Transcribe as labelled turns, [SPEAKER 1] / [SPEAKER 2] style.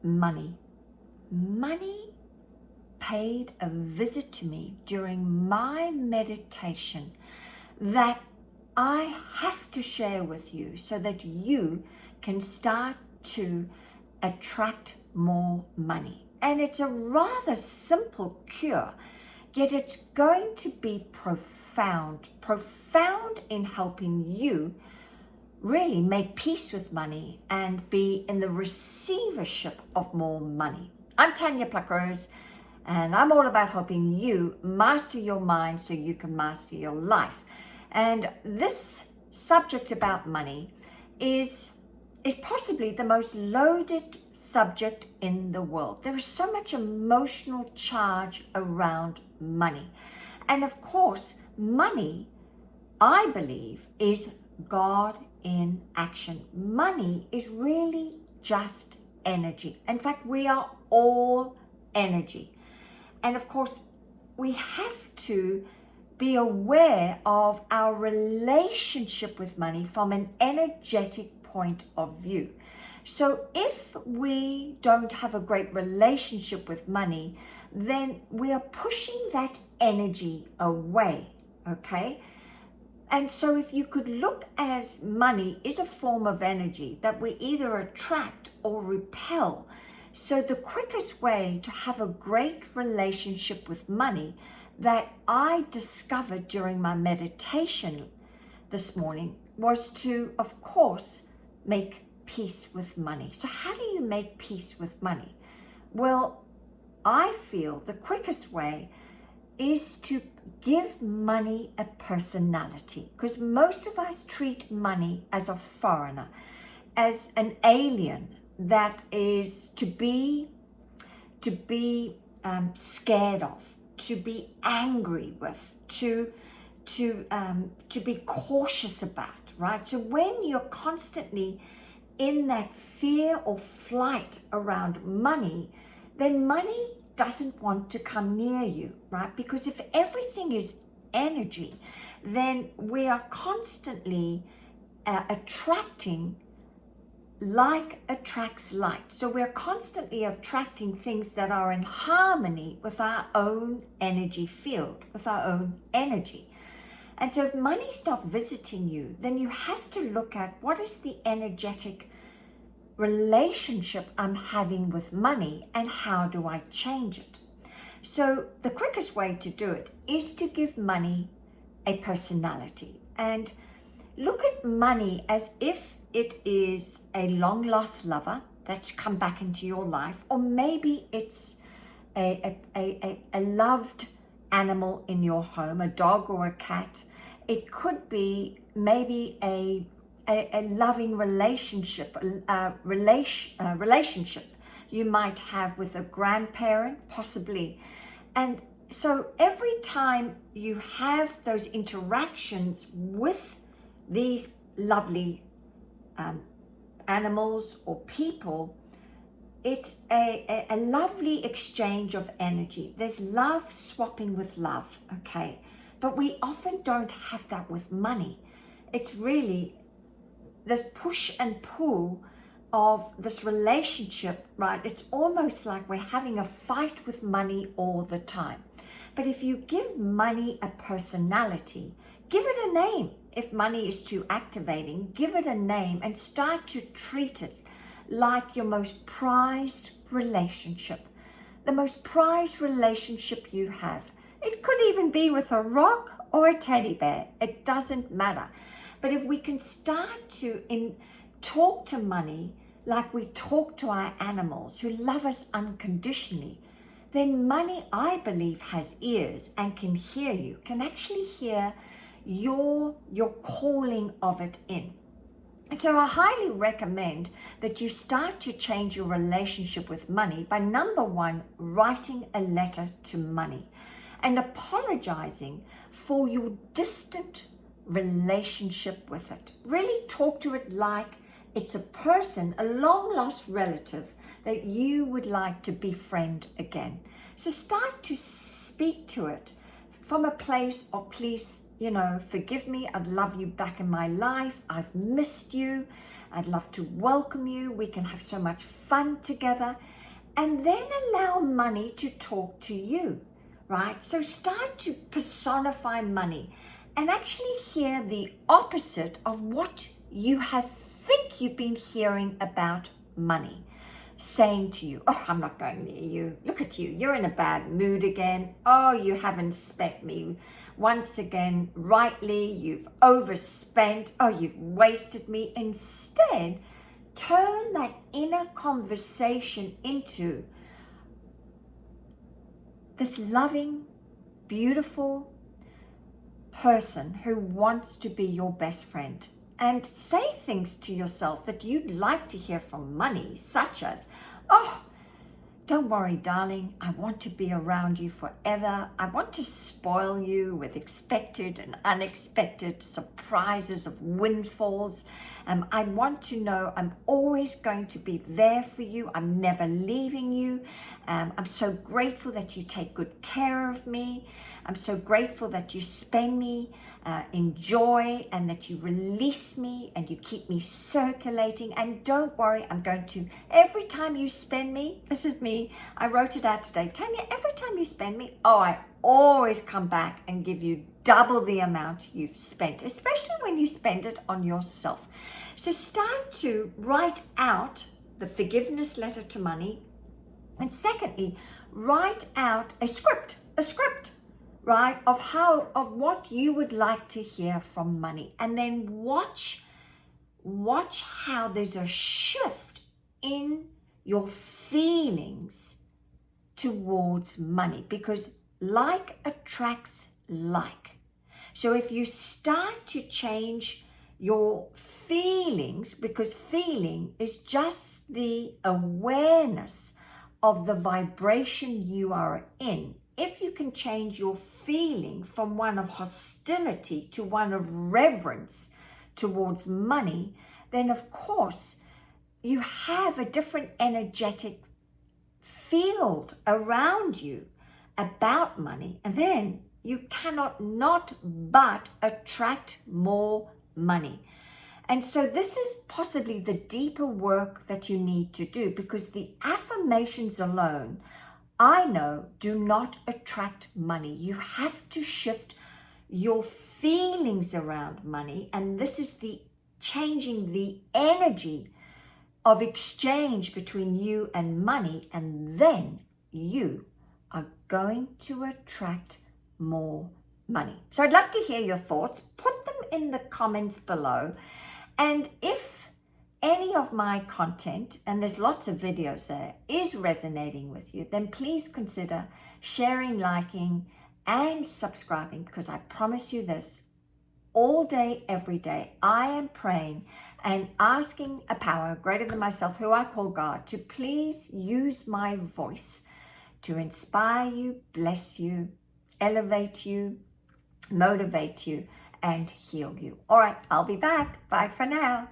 [SPEAKER 1] money. Money paid a visit to me during my meditation that I have to share with you so that you can start to attract more money. And it's a rather simple cure, yet it's going to be profound in helping you really make peace with money and be in the receivership of more money. I'm Tanya Pluckrose, and I'm all about helping you master your mind so you can master your life. And this subject about money is possibly the most loaded subject in the world. There is so much emotional charge around money. And of course, money, I believe, is God in action. Money is really just energy. In fact, we are all energy. And of course, we have to be aware of our relationship with money from an energetic point of view. So if we don't have a great relationship with money, then we are pushing that energy away, okay? And so if you could look at money is a form of energy that we either attract or repel. So the quickest way to have a great relationship with money that I discovered during my meditation this morning was to, of course, make peace with money. So how do you make peace with money? Well, I feel the quickest way is to give money a personality, because most of us treat money as a foreigner, as an alien that is to be scared of, to be angry with, to be cautious about, right? So when you're constantly in that fear or flight around money, then money doesn't want to come near you, right? Because if everything is energy, then we are constantly attracting. Like attracts like. So we're constantly attracting things that are in harmony with our own energy field, with our own energy. And so if money's not visiting you, then you have to look at what is the energetic relationship I'm having with money and how do I change it? So the quickest way to do it is to give money a personality and look at money as if it is a long lost lover that's come back into your life, or maybe it's a loved animal in your home, a dog or a cat. It could be maybe a loving relationship, relationship you might have with a grandparent, possibly. And so every time you have those interactions with these lovely animals or people, it's a lovely exchange of energy. There's love swapping with love, okay? But we often don't have that with money. It's really this push and pull of this relationship, right? It's almost like we're having a fight with money all the time. But if you give money a personality, give it a name. If money is too activating, give it a name and start to treat it like your most prized relationship, the most prized relationship you have. It could even be with a rock or a teddy bear. It doesn't matter. But if we can start to talk to money like we talk to our animals who love us unconditionally, then money, I believe, has ears and can hear you, can actually hear your calling of it in. So I highly recommend that you start to change your relationship with money by, number one, writing a letter to money and apologizing for your distant relationship with it. Really talk to it like it's a person, a long lost relative that you would like to befriend again. So start to speak to it from a place of, please, forgive me, I'd love you back in my life, I've missed you, I'd love to welcome you. We can have so much fun together. And then allow money to talk to you, right? So start to personify money and actually hear the opposite of what you think you've been hearing about money. Saying to you, oh, I'm not going near you. Look at you. You're in a bad mood again. Oh, you haven't spent me once again rightly. You've overspent. Oh, you've wasted me. Instead, turn that inner conversation into this loving, beautiful person who wants to be your best friend. And say things to yourself that you'd like to hear from money, such as, oh, don't worry, darling, I want to be around you forever. I want to spoil you with expected and unexpected surprises of windfalls. I want to know I'm always going to be there for you. I'm never leaving you. I'm so grateful that you take good care of me. I'm so grateful that you spend me in joy and that you release me and you keep me circulating. And don't worry, I'm going to, every time you spend me, this is me, I wrote it out today, Tanya, every time you spend me, oh, I always come back and give you double the amount you've spent, especially when you spend it on yourself. So start to write out the forgiveness letter to money. And secondly, write out a script, right, of what you would like to hear from money. And then watch how there's a shift in your feelings towards money, because like attracts like. So if you start to change your feelings, because feeling is just the awareness of the vibration you are in. If you can change your feeling from one of hostility to one of reverence towards money, then of course you have a different energetic field around you about money, and then you cannot not but attract more money. And so this is possibly the deeper work that you need to do, because the affirmations alone, I know, do not attract money. You have to shift your feelings around money, and this is the changing the energy of exchange between you and money, and then you are going to attract more money. So I'd love to hear your thoughts. Put them in the comments below. And if any of my content, and there's lots of videos there, is resonating with you, then please consider sharing, liking, and subscribing, because I promise you this, all day, every day, I am praying and asking a power greater than myself, who I call God, to please use my voice to inspire you, bless you, elevate you, motivate you, and heal you. All right, I'll be back. Bye for now.